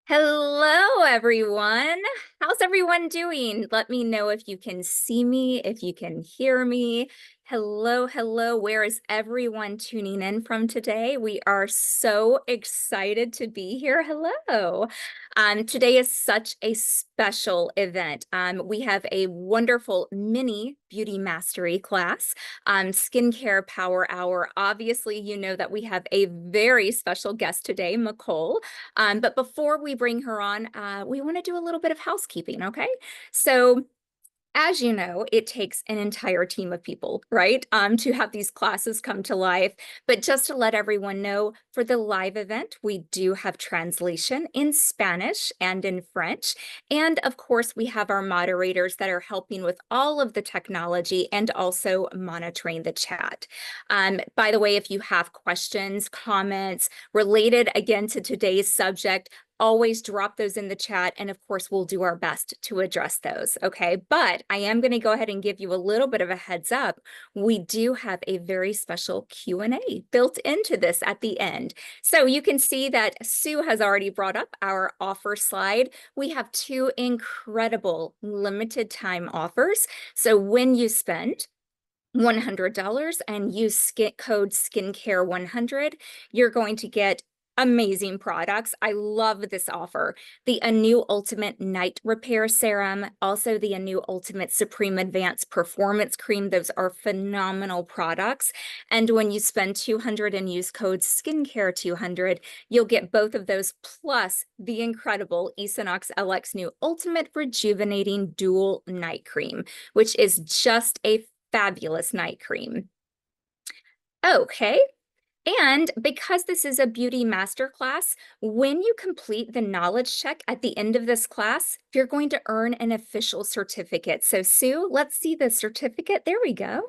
Hello, everyone. How's everyone doing? Let me know if you can see me, if you can hear me. Hello, hello. Where is everyone tuning in from today? We are so excited to be here. Hello. Today is such a special event. We have a wonderful mini beauty mastery class, skincare power hour. Obviously, you know that we have a very special guest today, Nicole. But before we bring her on, we want to do a little bit of housekeeping, okay? So as you know, it takes an entire team of people, right, to have these classes come to life. But just to let everyone know, for the live event, we do have translation in Spanish and in French. And of course, we have our moderators that are helping with all of the technology and also monitoring the chat. By the way, if you have questions, comments related again to today's subject, always drop those in the chat. And of course, we'll do our best to address those. Okay. But I am going to go ahead and give you a little bit of a heads up. We do have a very special Q&A built into this at the end. So you can see that Sue has already brought up our offer slide. We have two incredible limited time offers. So when you spend $100 and use code skincare100, you're going to get amazing products. I love this offer. The Anew Ultimate Night Repair Serum, also the Anew Ultimate Supreme Advanced Performance Cream. Those are phenomenal products. And when you spend $200 and use code skincare200, you'll get both of those plus the incredible Esonox LX New Ultimate Rejuvenating Dual Night Cream, which is just a fabulous night cream. Okay. And because this is a beauty masterclass, when you complete the knowledge check at the end of this class, you're going to earn an official certificate. So Sue, let's see the certificate. There we go.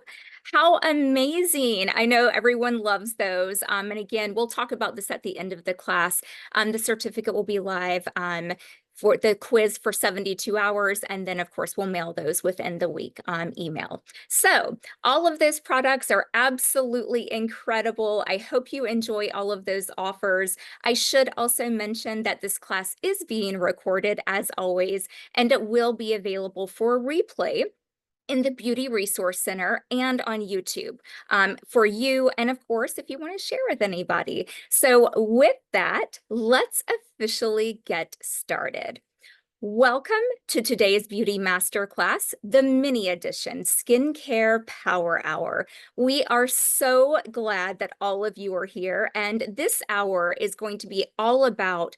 How amazing. I know everyone loves those. And again, we'll talk about this at the end of the class. The certificate will be live for the quiz for 72 hours. And then of course, we'll mail those within the week email. So all of those products are absolutely incredible. I hope you enjoy all of those offers. I should also mention that this class is being recorded as always, and it will be available for replay in the Beauty Resource Center and on YouTube for you. And of course, if you want to share with anybody. So with that, let's officially get started. Welcome to today's Beauty Masterclass, the mini edition, Skincare Power Hour. We are so glad that all of you are here, and this hour is going to be all about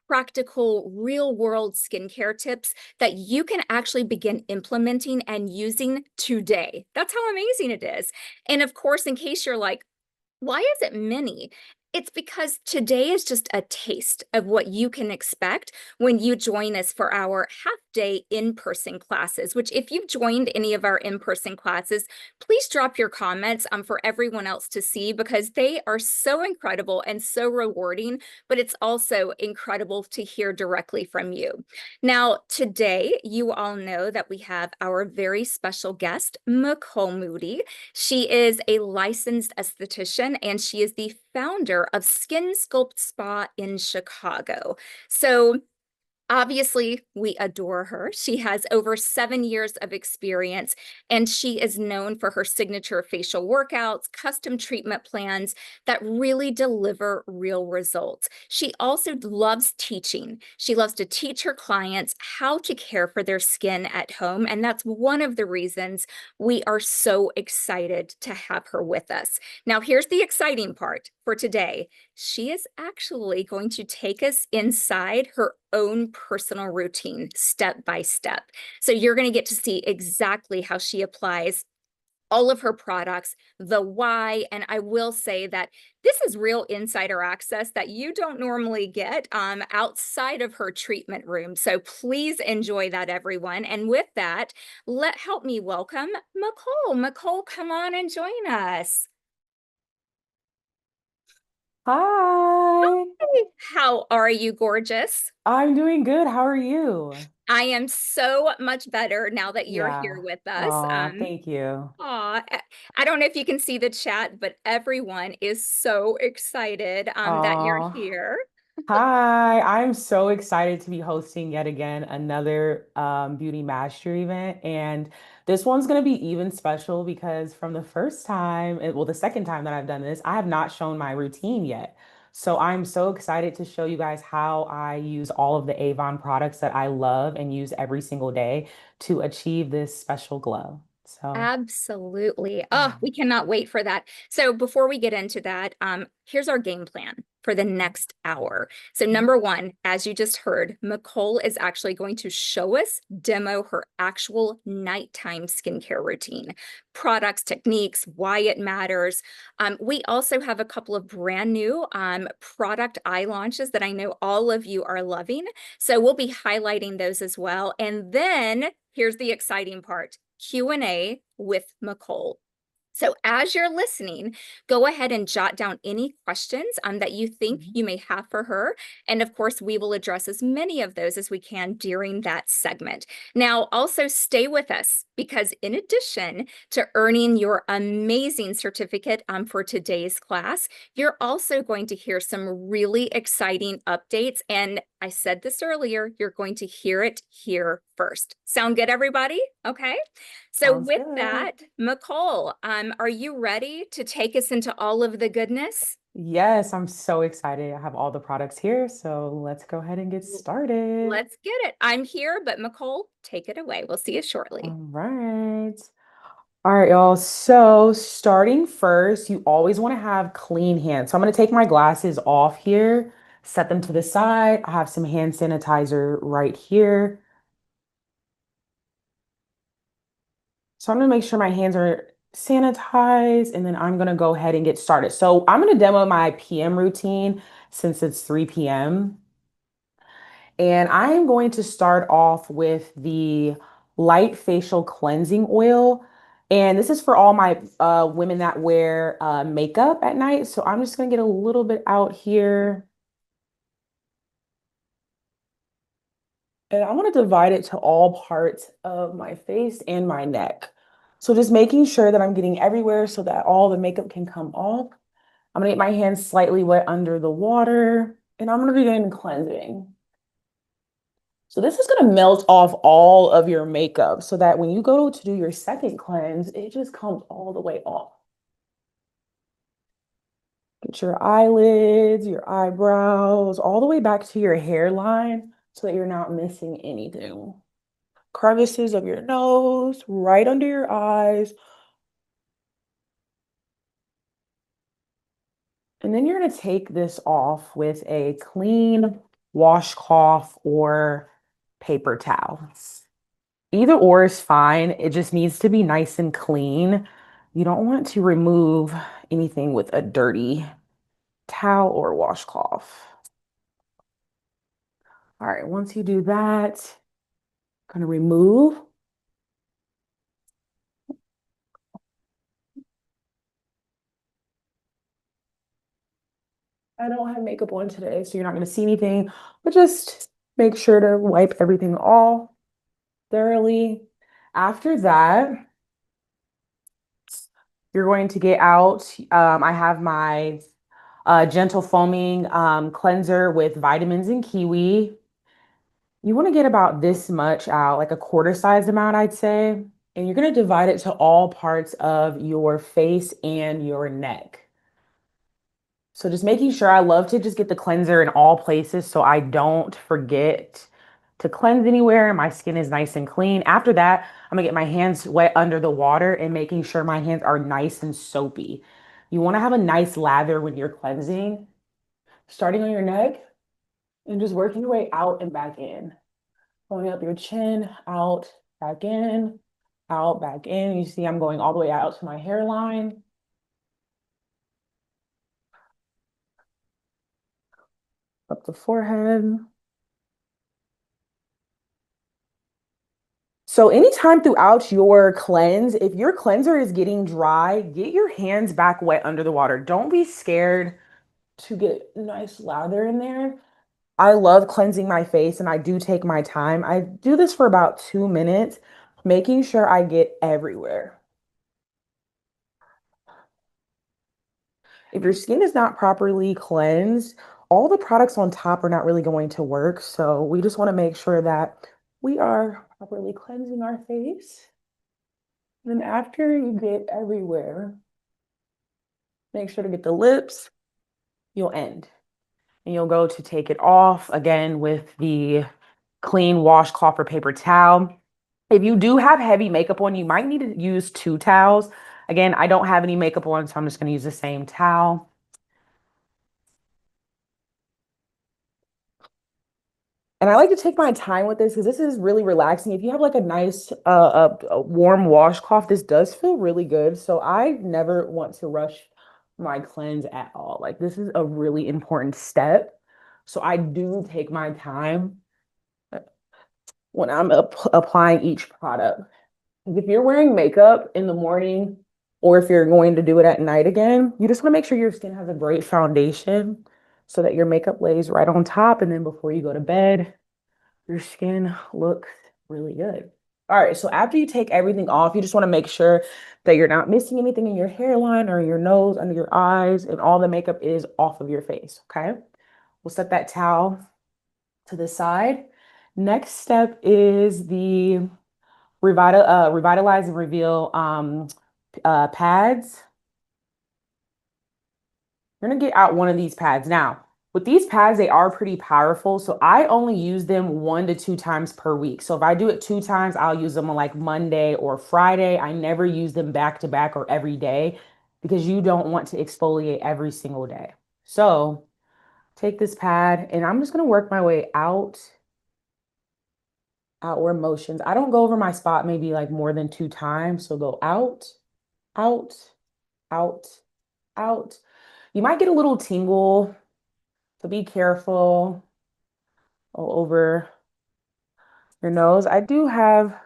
practical, real-world skincare tips that you can actually begin implementing and using today. That's how amazing it is. And of course, in case you're like, why is it mini? It's because today is just a taste of what you can expect when you join us for our half-day in-person classes, which if you've joined any of our in-person classes, please drop your comments for everyone else to see because they are so incredible and so rewarding, but it's also incredible to hear directly from you. Now, today, you all know that we have our very special guest, Nicole Moody. She is a licensed esthetician and she is the founder of Skin Sculpt Spa in Chicago. So obviously, we adore her. She has over 7 years of experience, and she is known for her signature facial workouts, custom treatment plans that really deliver real results. She also loves teaching. She loves to teach her clients how to care for their skin at home, and that's one of the reasons we are so excited to have her with us. Now, here's the exciting part for today. She is actually going to take us inside her own personal routine step by step. So you're going to get to see exactly how she applies all of her products, the why, and I will say that this is real insider access that you don't normally get outside of her treatment room. So please enjoy that, everyone. And with that, help me welcome Nicole. Nicole, come on and join us. Hi, How are you, gorgeous? I'm doing good. How are you? I am so much better now that you're here Yeah. with us. Oh, thank you. Aw, I don't know if you can see the chat, but everyone is so excited that you're Oh, here. Hi, I'm so excited to be hosting yet again another Beauty Mastery event. And this one's going to be even special because from the first time, well, the second time that I've done this, I have not shown my routine yet. So I'm so excited to show you guys how I use all of the Avon products that I love and use every single day to achieve this special glow. So, Absolutely. Oh, we cannot wait for that. So before we get into that, here's our game plan for the next hour. So number one, as you just heard, Nicole is actually going to show us, demo her actual nighttime skincare routine, products, techniques, why it matters. We also have a couple of brand new product eye launches that I know all of you are loving. So we'll be highlighting those as well. And then here's the exciting part. Q&A with Nicole. So as you're listening, go ahead and jot down any questions that you think mhm. you may have for her. And of course, we will address as many of those as we can during that segment. Now, also stay with us because in addition to earning your amazing certificate for today's class, you're also going to hear some really exciting updates. And I said this earlier, you're going to hear it here first. Sound good, everybody? Okay. So Sounds with good. that, Nicole, are you ready to take us into all of the goodness? Yes, I'm so excited. I have all the products here, so let's go ahead and get L- started. Let's get it. I'm here, but Nicole, take it away. We'll see you shortly. All right. All right, y'all. So, starting first, you always want to have clean hands. So, I'm going to take my glasses off here, set them to the side. I have some hand sanitizer right here. So, I'm going to make sure my hands are sanitized, and then I'm going to go ahead and get started. So, I'm going to demo my PM routine since it's 3 p.m. And I am going to start off with the light facial cleansing oil. And this is for all my women that wear makeup at night. So I'm just going to get a little bit out here. And I want to divide it to all parts of my face and my neck. So just making sure that I'm getting everywhere so that all the makeup can come off. I'm going to get my hands slightly wet under the water. And I'm going to begin cleansing. So this is going to melt off all of your makeup so that when you go to do your second cleanse, it just comes all the way off. Get your eyelids, your eyebrows, all the way back to your hairline so that you're not missing anything. Crevices of your nose, right under your eyes. And then you're going to take this off with a clean washcloth or paper towel. Either or is fine. It just needs to be nice and clean. You don't want to remove anything with a dirty towel or washcloth. All right, once you do that, I'm gonna remove. I don't have makeup on today, so you're not gonna see anything, but just make sure to wipe everything off thoroughly. After that, you're going to get out. I have my gentle foaming cleanser with vitamins and kiwi. You want to get about this much out, like a quarter size amount, I'd say. And you're going to divide it to all parts of your face and your neck. So just making sure I love to just get the cleanser in all places so I don't forget to cleanse anywhere. My skin is nice and clean. After that, I'm gonna get my hands wet under the water and making sure my hands are nice and soapy. You want to have a nice lather when you're cleansing, starting on your neck and just working your way out and back in. Going up your chin, out, back in, out, back in. You see, I'm going all the way out to my hairline, up the forehead. So anytime throughout your cleanse, if your cleanser is getting dry, get your hands back wet under the water. Don't be scared to get nice lather in there. I love cleansing my face and I do take my time. I do this for about 2 minutes, making sure I get everywhere. If your skin is not properly cleansed all the products on top are not really going to work. So we just want to make sure that we are properly cleansing our face. And then after you get everywhere, make sure to get the lips, you'll end. And you'll go to take it off again with the clean washcloth or paper towel. If you do have heavy makeup on, you might need to use two towels. Again, I don't have any makeup on, so I'm just going to use the same towel. And I like to take my time with this because this is really relaxing. If you have like a nice, a warm washcloth, this does feel really good. So I never want to rush my cleanse at all. Like this is a really important step. So I do take my time when I'm applying each product. If you're wearing makeup in the morning or if you're going to do it at night again, you just want to make sure your skin has a great foundation so that your makeup lays right on top. And then before you go to bed, your skin looks really good. All right, so after you take everything off, you just want to make sure that you're not missing anything in your hairline or your nose, under your eyes, and all the makeup is off of your face, okay? We'll set that towel to the side. Next step is the Revitalize and Reveal pads. You're gonna get out one of these pads. Now, with these pads, they are pretty powerful. So I only use them 1 to 2 times per week. So if I do it 2 times, I'll use them on like Monday or Friday. I never use them back to back or every day because you don't want to exfoliate every single day. So take this pad and I'm just gonna work my way out, outward motions. I don't go over my spot maybe like more than 2 times. So go out, out, out, out. You might get a little tingle, so be careful all over your nose. I do have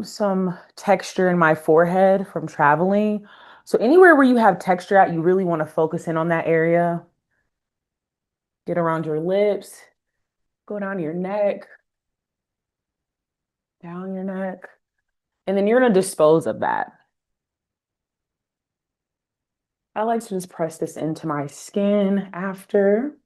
some texture in my forehead from traveling. So anywhere where you have texture at, you really want to focus in on that area. Get around your lips, go down your neck, down your neck, and then you're going to dispose of that. I like to just press this into my skin after.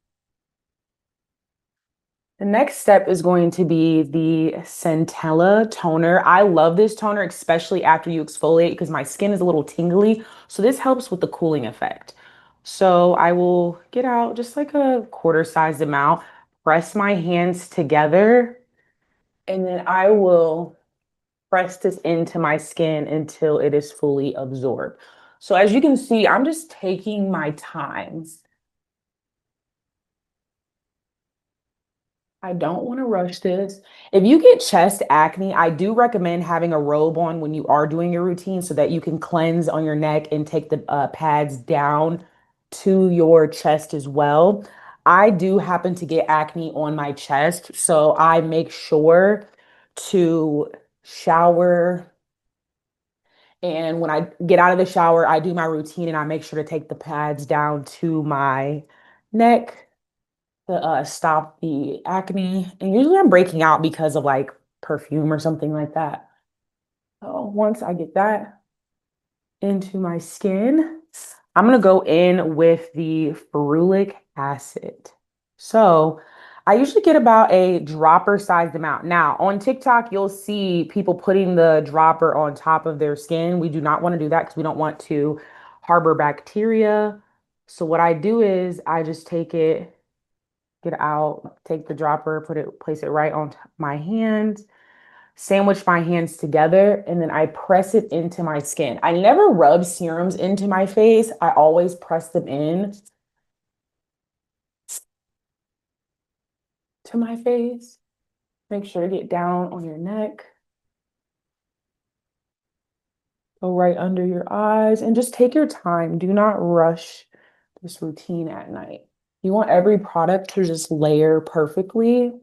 The next step is going to be the Centella toner. I love this toner, especially after you exfoliate because my skin is a little tingly. So this helps with the cooling effect. So I will get out just like a quarter-sized amount, press my hands together, and then I will press this into my skin until it is fully absorbed. So as you can see, I'm just taking my time. I don't want to rush this. If you get chest acne, I do recommend having a robe on when you are doing your routine so that you can cleanse on your neck and take the pads down to your chest as well. I do happen to get acne on my chest, so I make sure to shower. And when I get out of the shower, I do my routine and I make sure to take the pads down to my neck to stop the acne. And usually I'm breaking out because of like perfume or something like that. So once I get that into my skin, I'm gonna go in with the ferulic acid. So I usually get about a dropper sized amount. Now on TikTok, you'll see people putting the dropper on top of their skin. We do not want to do that because we don't want to harbor bacteria. So what I do is I just take it, get out, take the dropper, place it right on my hands, sandwich my hands together, and then I press it into my skin. I never rub serums into my face. I always press them in to my face. Make sure to get down on your neck, go right under your eyes, and just take your time. Do not rush this routine at night. You want every product to just layer perfectly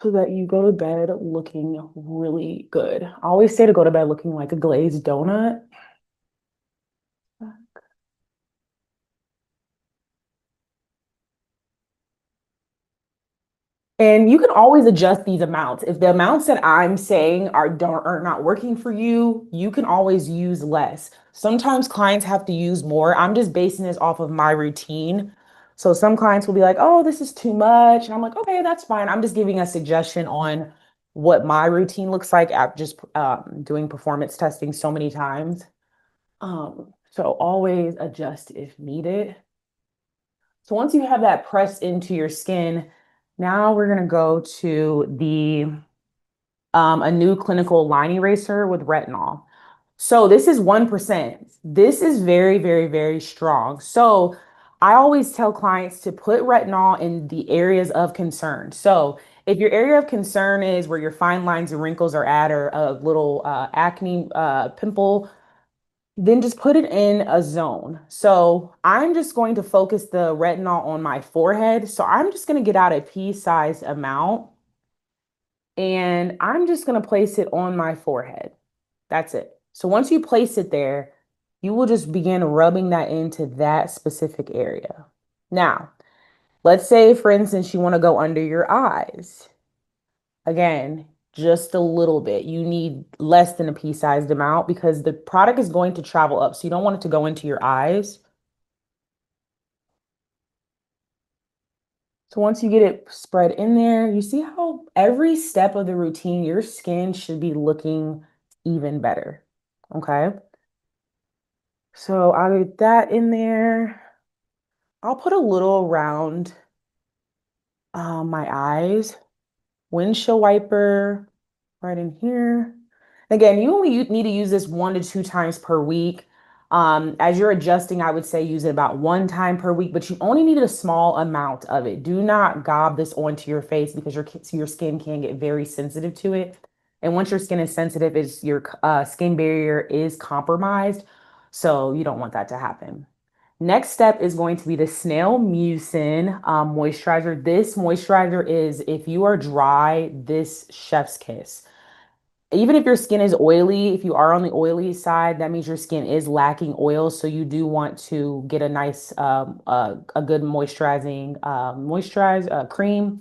so that you go to bed looking really good. I always say to go to bed looking like a glazed donut. And you can always adjust these amounts. If the amounts that I'm saying are not working for you, you can always use less. Sometimes clients have to use more. I'm just basing this off of my routine. So some clients will be like, "Oh, this is too much." And I'm like, "Okay, that's fine." I'm just giving a suggestion on what my routine looks like at just doing performance testing so many times. So always adjust if needed. So once you have that pressed into your skin, now we're gonna go to the a new clinical line eraser with retinol. So this is 1%. This is very, very, very strong. So I always tell clients to put retinol in the areas of concern. So if your area of concern is where your fine lines and wrinkles are at, or a little acne pimple, then just put it in a zone. So I'm just going to focus the retinol on my forehead. So I'm just going to get out a pea-sized amount and I'm just going to place it on my forehead. That's it. So once you place it there, you will just begin rubbing that into that specific area. Now, let's say, for instance, you want to go under your eyes. Again, just a little bit. You need less than a pea-sized amount because the product is going to travel up. So you don't want it to go into your eyes. So once you get it spread in there, you see how every step of the routine, your skin should be looking even better. Okay. So I'll get that in there. I'll put a little around my eyes, windshield wiper right in here. Again, you only need to use this 1 to 2 times per week. As you're adjusting, I would say use it about 1 time per week, but you only need a small amount of it. Do not gob this onto your face because your skin can get very sensitive to it. And once your skin is sensitive, is your skin barrier is compromised. So you don't want that to happen. Next step is going to be the Snail Mucin moisturizer. This moisturizer is, if you are dry, this chef's kiss. Even if your skin is oily, if you are on the oily side, that means your skin is lacking oil. So you do want to get a nice, a good moisturizing, cream.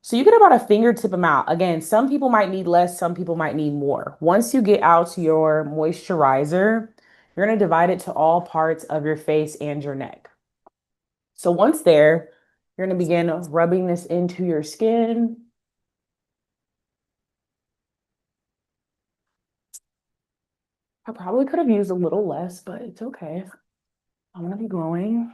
So you get about a fingertip amount. Again, some people might need less, some people might need more. Once you get out your moisturizer, you're going to divide it to all parts of your face and your neck. So once there, you're going to begin rubbing this into your skin. I probably could have used a little less, but it's okay. I'm going to be growing.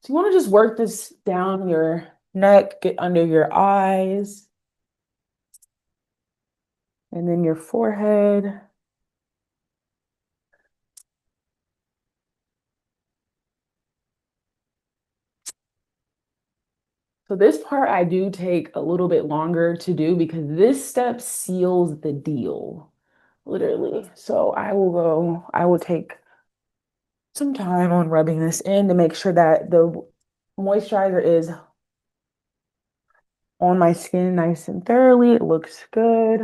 So you want to just work this down your neck, get under your eyes, and then your forehead. So this part I do take a little bit longer to do because this step seals the deal, literally. So I will take some time on rubbing this in to make sure that the moisturizer is on my skin nice and thoroughly. It looks good.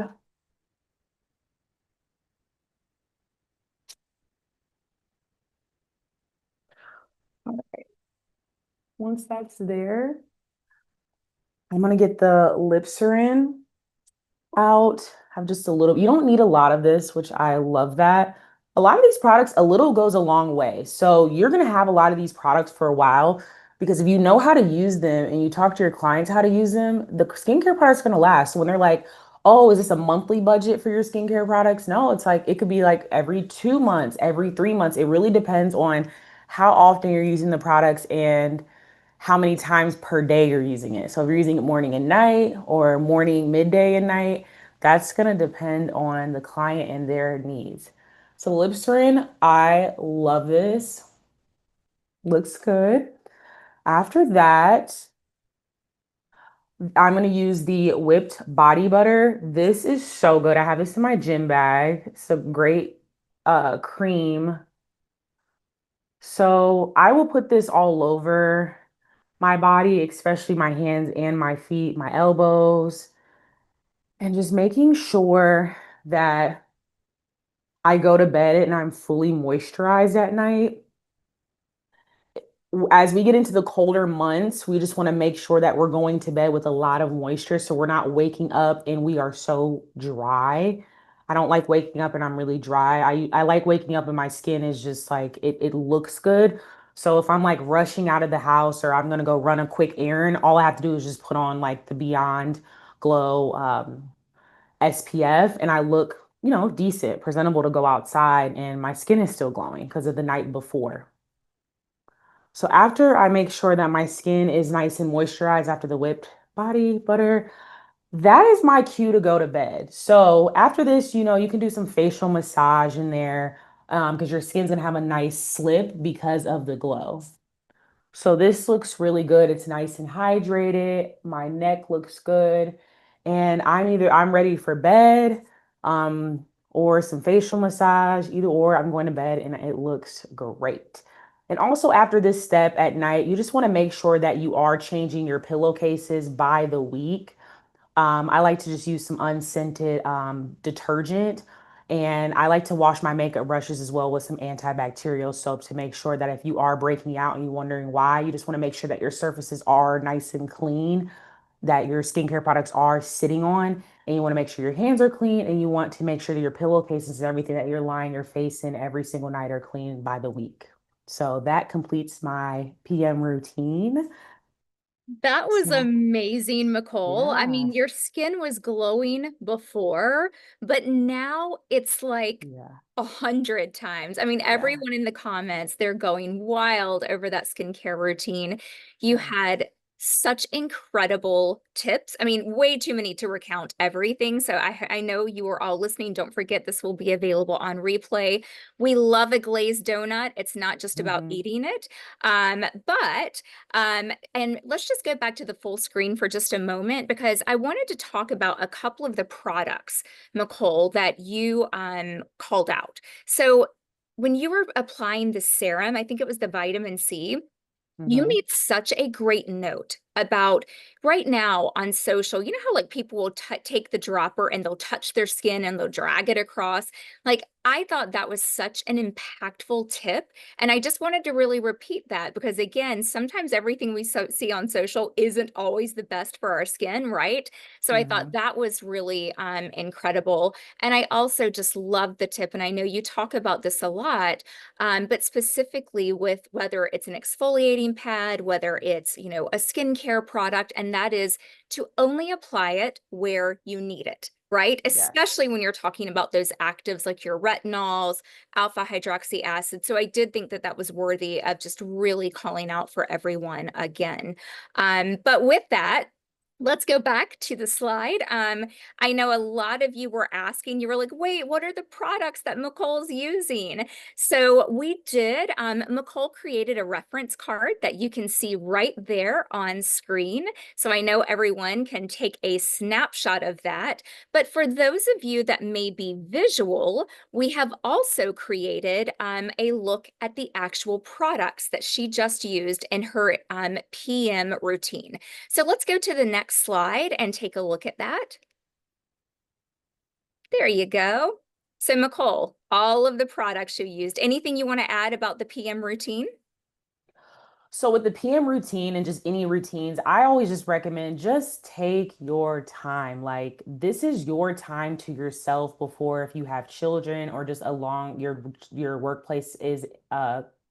All right. Once that's there, I'm gonna get the Lipsarin out. Have just a little, you don't need a lot of this, which I love that. A lot of these products, a little goes a long way. So you're gonna have a lot of these products for a while because if you know how to use them and you talk to your clients how to use them, the skincare products are gonna last. So when they're like, oh, is this a monthly budget for your skincare products? No, it's like it could be like every 2 months, every 3 months. It really depends on how often you're using the products and how many times per day you're using it. So if you're using it morning and night or morning, midday, and night, that's going to depend on the client and their needs. So Listerine, I love this. Looks good. After that, I'm going to use the whipped body butter. This is so good. I have this in my gym bag. It's a great cream. So I will put this all over my body, especially my hands and my feet, my elbows, and just making sure that I go to bed and I'm fully moisturized at night. as we get into the colder months, we just want to make sure that we're going to bed with a lot of moisture so we're not waking up and we are so dry. I don't like waking up and I'm really dry. I like waking up and my skin is just like it looks good. So if I'm like rushing out of the house or I'm gonna go run a quick errand, all I have to do is just put on like the Beyond Glow SPF and I look, decent, presentable to go outside and my skin is still glowing because of the night before. So after I make sure that my skin is nice and moisturized after the whipped body butter, that is my cue to go to bed. So after this, you can do some facial massage in there because your skin's gonna have a nice slip because of the glow. So this looks really good. It's nice and hydrated. My neck looks good. And I'm ready for bed, or some facial massage, either or I'm going to bed and it looks great. And also after this step at night, you just want to make sure that you are changing your pillowcases by the week. I like to just use some unscented detergent. And I like to wash my makeup brushes as well with some antibacterial soap to make sure that if you are breaking out and you're wondering why, you just want to make sure that your surfaces are nice and clean, that your skincare products are sitting on, and you want to make sure your hands are clean, and you want to make sure that your pillowcases and everything that you're lying your face in every single night are clean by the week. So that completes my PM routine. That was So, amazing, Nicole. I yeah, mean, your skin was glowing before, but now it's like yeah, 100 times. I mean, yeah, everyone in the comments, they're going wild over that skincare routine. You yeah. had such incredible tips. I mean, way too many to recount everything. So I know you are all listening. Don't forget this will be available on replay. We love a glazed donut. It's not just about Hmm. eating it. But and let's just go back to the full screen for just a moment because I wanted to talk about a couple of the products, Nicole, that you called out. So when you were applying the serum, I think it was the vitamin C, you Hmm. made such a great note about right now on social. You know how like people will take the dropper and they'll touch their skin and they'll drag it across? Like I thought that was such an impactful tip. And I just wanted to really repeat that because again, sometimes everything we see on social isn't always the best for our skin, right? So I thought Hmm. that was really incredible. And I also just love the tip. And I know you talk about this a lot, but specifically with whether it's an exfoliating pad, whether it's, a skincare product, and that is to only apply it where you need it, right? Yes. Especially when you're talking about those actives like your retinols, alpha hydroxy acid. So I did think that that was worthy of just really calling out for everyone again. But with that, let's go back to the slide. I know a lot of you were asking, you were like, wait, what are the products that Nicole's using? So we did, Nicole created a reference card that you can see right there on screen. So I know everyone can take a snapshot of that. But for those of you that may be visual, we have also created a look at the actual products that she just used in her PM routine. So let's go to the next slide and take a look at that. There you go. So Nicole, all of the products you used, anything you want to add about the PM routine? So with the PM routine and just any routines, I always just recommend just take your time. Like this is your time to yourself before if you have children or just along your workplace is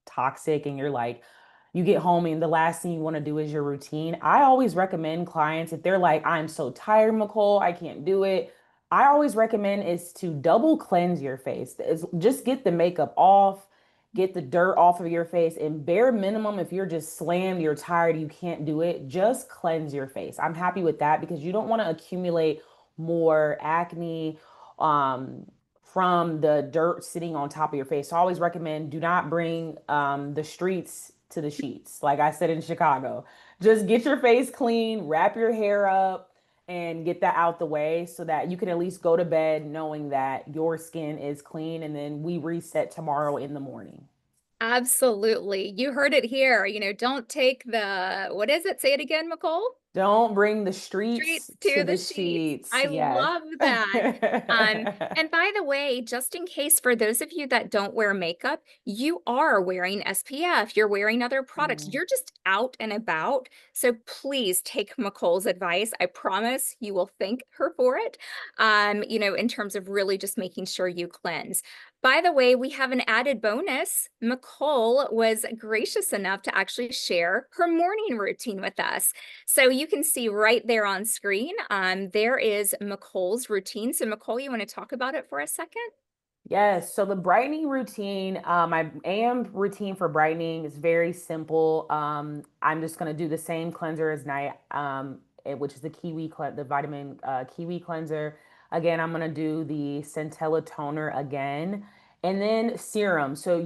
toxic and you're like you get home and the last thing you want to do is your routine. I always recommend clients if they're like, I'm so tired, Nicole, I can't do it. I always recommend is to double cleanse your face. Just get the makeup off, get the dirt off of your face, and bare minimum, if you're just slammed, you're tired, you can't do it, just cleanse your face. I'm happy with that because you don't want to accumulate more acne from the dirt sitting on top of your face. So I always recommend do not bring the streets to the sheets. Like I said in Chicago, just get your face clean, wrap your hair up, and get that out the way so that you can at least go to bed knowing that your skin is clean and then we reset tomorrow in the morning. Absolutely. You heard it here. Don't take what is it? Say it again, Nicole. Don't bring the streets Streets to to the the sheets. sheets. I Yes. love that. And by the way, just in case for those of you that don't wear makeup, you are wearing SPF, you're wearing other products, Mhm. you're just out and about. So please take McCole's advice. I promise you will thank her for it. In terms of really just making sure you cleanse. By the way, we have an added bonus. McCole was gracious enough to actually share her morning routine with us. So you can see right there on screen, there is McCole's routine. So McCole, you want to talk about it for a second? Yes, so the brightening routine, my AM routine for brightening is very simple. I'm just gonna do the same cleanser as night, which is the the vitamin kiwi cleanser. Again, I'm gonna do the Centella toner again, and then serum. So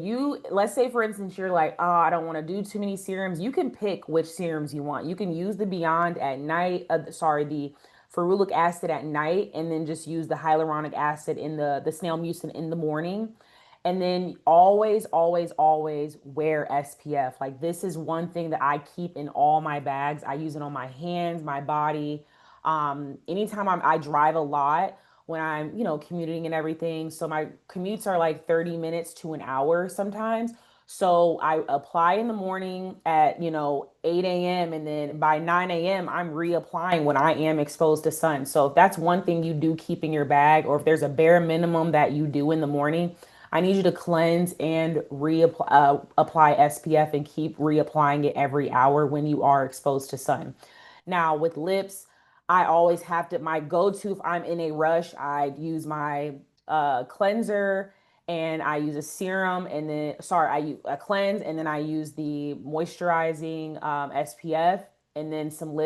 let's say for instance, you're like, oh, I don't want to do too many serums. You can pick which serums you want. You can use the Beyond at night. Sorry, the ferulic acid at night, and then just use the hyaluronic acid in the snail mucin in the morning. And then always, always, always wear SPF. Like this is one thing that I keep in all my bags. I use it on my hands, my body. Anytime I drive a lot when I'm, commuting and everything. So my commutes are like 30 minutes to an hour sometimes. So I apply in the morning at, 8 a.m. and then by 9 a.m. I'm reapplying when I am exposed to sun. So if that's one thing you do keep in your bag, or if there's a bare minimum that you do in the morning, I need you to cleanse and reapply apply SPF and keep reapplying it every hour when you are exposed to sun. Now with lips, I always have to, my go-to if I'm in a rush, I use my cleanser and I use a serum and then, sorry, I use a cleanse and then I use the moisturizing SPF and then some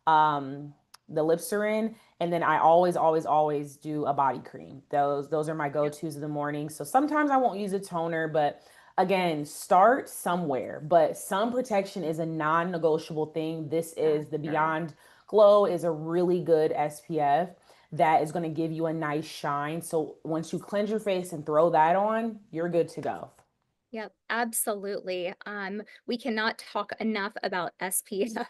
um, the Listerine, and then I always, always, always do a body cream. Those are my go-tos in the morning. So sometimes I won't use a toner, but again, start somewhere. But sun protection is a non-negotiable thing. This Yeah, is the sure. Beyond Glow is a really good SPF that is going to give you a nice shine. So once you cleanse your face and throw that on, you're good to go. Yep, absolutely. We cannot talk enough about SPF. So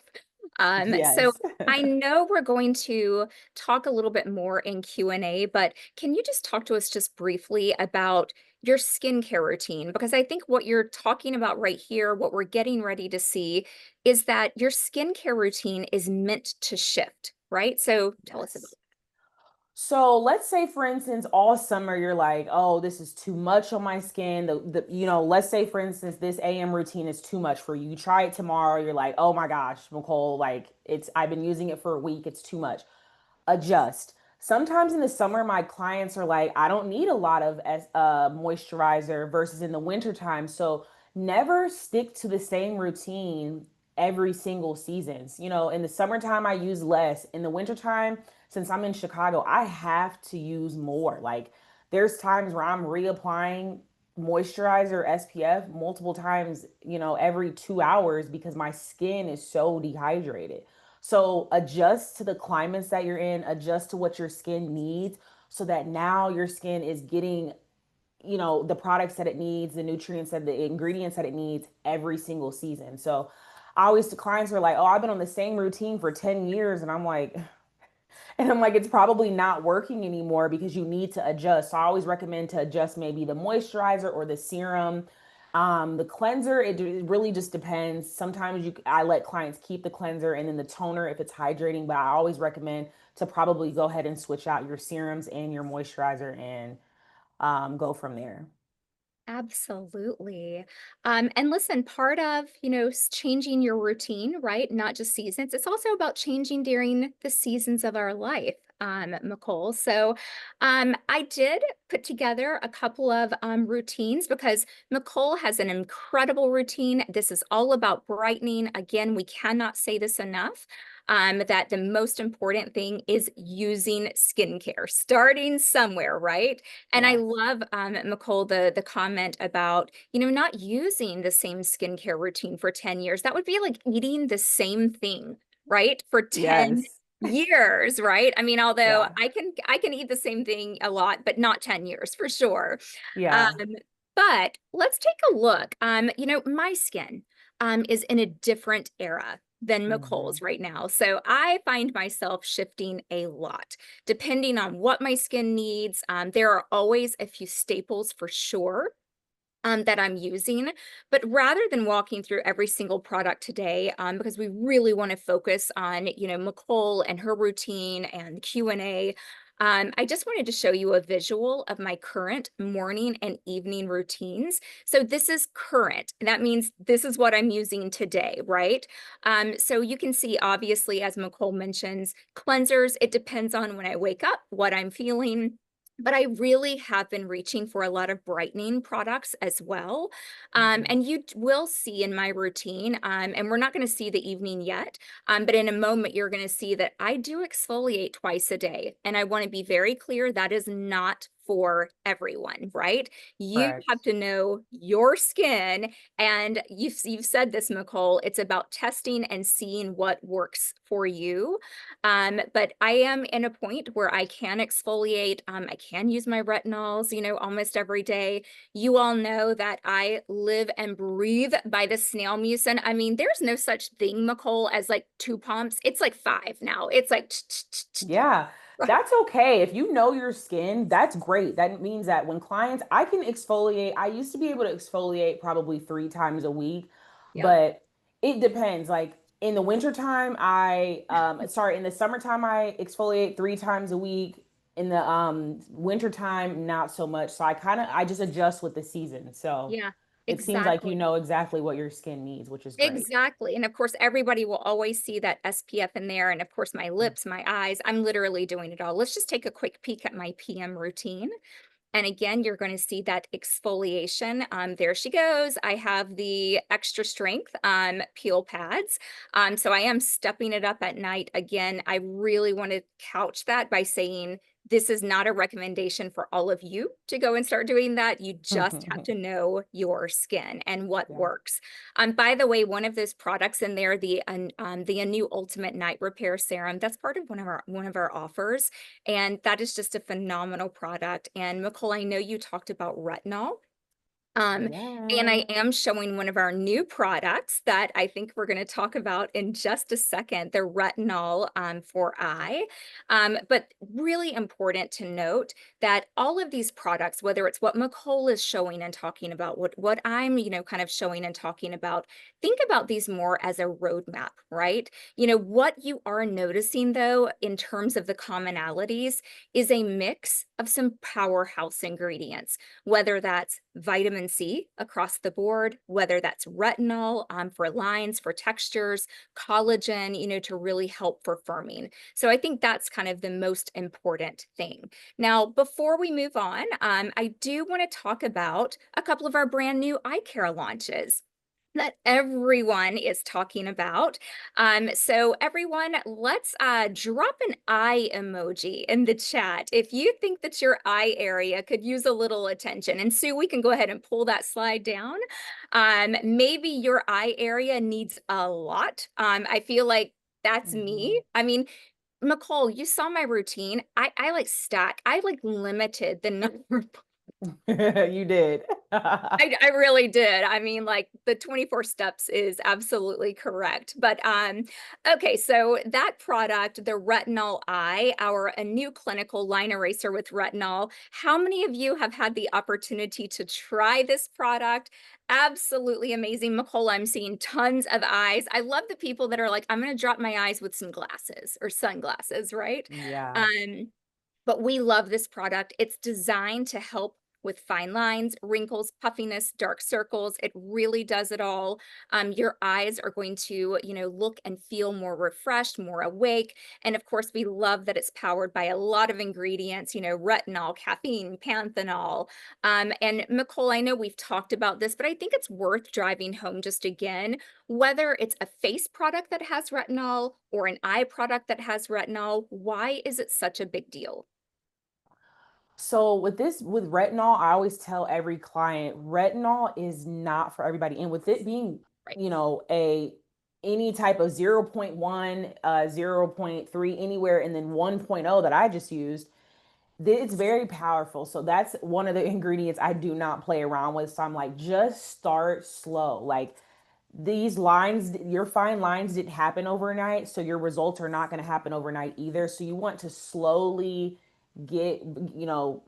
Yes. I know we're going to talk a little bit more in Q&A, but can you just talk to us just briefly about your skincare routine? Because I think what you're talking about right here, what we're getting ready to see, is that your skincare routine is meant to shift, right? So tell us about Yes. So let's say, for instance, all summer you're like, oh, this is too much on my skin. Let's say, for instance, this AM routine is too much for you. You try it tomorrow, you're like, oh my gosh, Nicole, like I've been using it for a week, it's too much. Adjust. Sometimes in the summer, my clients are like, I don't need a lot of moisturizer versus in the wintertime. So never stick to the same routine every single seasons. In the summertime, I use less. In the wintertime, since I'm in Chicago, I have to use more. Like there's times where I'm reapplying moisturizer SPF multiple times, every 2 hours because my skin is so dehydrated. So adjust to the climates that you're in, adjust to what your skin needs so that now your skin is getting, the products that it needs, the nutrients and the ingredients that it needs every single season. So I always, the clients are like, oh, I've been on the same routine for 10 years. And I'm like, it's probably not working anymore because you need to adjust. So I always recommend to adjust maybe the moisturizer or the serum. The cleanser, it really just depends. Sometimes I let clients keep the cleanser and then the toner if it's hydrating, but I always recommend to probably go ahead and switch out your serums and your moisturizer and go from there. Absolutely. And listen, part of, changing your routine, right? Not just seasons, it's also about changing during the seasons of our life, McCole. So I did put together a couple of routines because McCole has an incredible routine. This is all about brightening. Again, we cannot say this enough. That the most important thing is using skincare, starting somewhere, right? And I Yes. love, McCole, the comment about, not using the same skincare routine for 10 years. That would be like eating the same thing, right? For 10 Yes. years, right? I mean, although Yeah. I can eat the same thing a lot, but not 10 years for sure. Um, Yeah. but let's take a look. My skin is in a different era. than Hmm. McColl's right now. So I find myself shifting a lot depending on what my skin needs. There are always a few staples for sure that I'm using. But rather than walking through every single product today, because we really want to focus on, McCall and her routine and Q&A, I just wanted to show you a visual of my current morning and evening routines. So this is current. And that means this is what I'm using today, right? So you can see, obviously, as McCall mentions, cleansers, it depends on when I wake up, what I'm feeling, but I really have been reaching for a lot of brightening products as well. Hmm. And you will see in my routine, and we're not going to see the evening yet, but in a moment, you're going to see that I do exfoliate twice a day. And I want to be very clear that is not for everyone, right? You have Correct. to know your skin. And you've said this, Nicole, it's about testing and seeing what works for you. But I am in a point where I can exfoliate. I can use my retinols, almost every day. You all know that I live and breathe by the snail mucin. I mean, there's no such thing, Nicole, as like two pumps. It's like five now. It's like, Yeah, right. that's okay. If you know your skin, that's great. That means that when clients, I can exfoliate. I used to be able to exfoliate probably 3 times a week, Yep. but it depends. Like in the wintertime, in the summertime, I exfoliate 3 times a week. In the wintertime, not so much. So I just adjust with the season. So Yeah, it seems like you exactly. know exactly what your skin needs, which is great. Exactly. And of course, everybody will always see that SPF in there. And of course, my lips, my eyes, I'm literally doing it all. Let's just take a quick peek at my PM routine. And again, you're going to see that exfoliation. There she goes. I have the extra strength peel pads. So I am stepping it up at night. Again, I really want to couch that by saying this is not a recommendation for all of you to go and start doing that. You just have to know your skin and what Yeah. works. By the way, one of those products in there, the Anew Ultimate Night Repair Serum, that's part of one of our offers. And that is just a phenomenal product. And Nicole, I know you talked about retinol. Um, and I Yeah. am showing one of our new products that I think we're going to talk about in just a second, the retinol for eye. But really important to note that all of these products, whether it's what Nicole is showing and talking about, what I'm, kind of showing and talking about, think about these more as a roadmap, right? What you are noticing though, in terms of the commonalities, is a mix of some powerhouse ingredients, whether that's vitamin C across the board, whether that's retinol for lines, for textures, collagen, to really help for firming. So I think that's kind of the most important thing. Now, before we move on, I do want to talk about a couple of our brand new eye care launches that everyone is talking about. So everyone, let's drop an eye emoji in the chat if you think that your eye area could use a little attention. And Sue, we can go ahead and pull that slide down. Maybe your eye area needs a lot. I feel like that's me. Mhm. I mean, Nicole, you saw my routine. I like stack. I like limited the number. You did. I really did. I mean, like the 24 steps is absolutely correct. But okay, so that product, the Retinol Eye, our a new clinical line eraser with retinol. How many of you have had the opportunity to try this product? Absolutely amazing. Nicole, I'm seeing tons of eyes. I love the people that are like, I'm gonna drop my eyes with some glasses or sunglasses, right? Yeah. Um, but we love this product. It's designed to help with fine lines, wrinkles, puffiness, dark circles. It really does it all. Your eyes are going to, look and feel more refreshed, more awake. And of course, we love that it's powered by a lot of ingredients, retinol, caffeine, panthenol. And Nicole, I know we've talked about this, but I think it's worth driving home just again, whether it's a face product that has retinol or an eye product that has retinol, why is it such a big deal? So with retinol, I always tell every client, retinol is not for everybody. And with it being, Right. a any type of zero point 0.1, 0.3, anywhere, and then 1.0 that I just used, it's very powerful. So that's one of the ingredients I do not play around with. So I'm like, just start slow. Like these lines, your fine lines didn't happen overnight, so your results are not going to happen overnight either. So you want to slowly get, you know,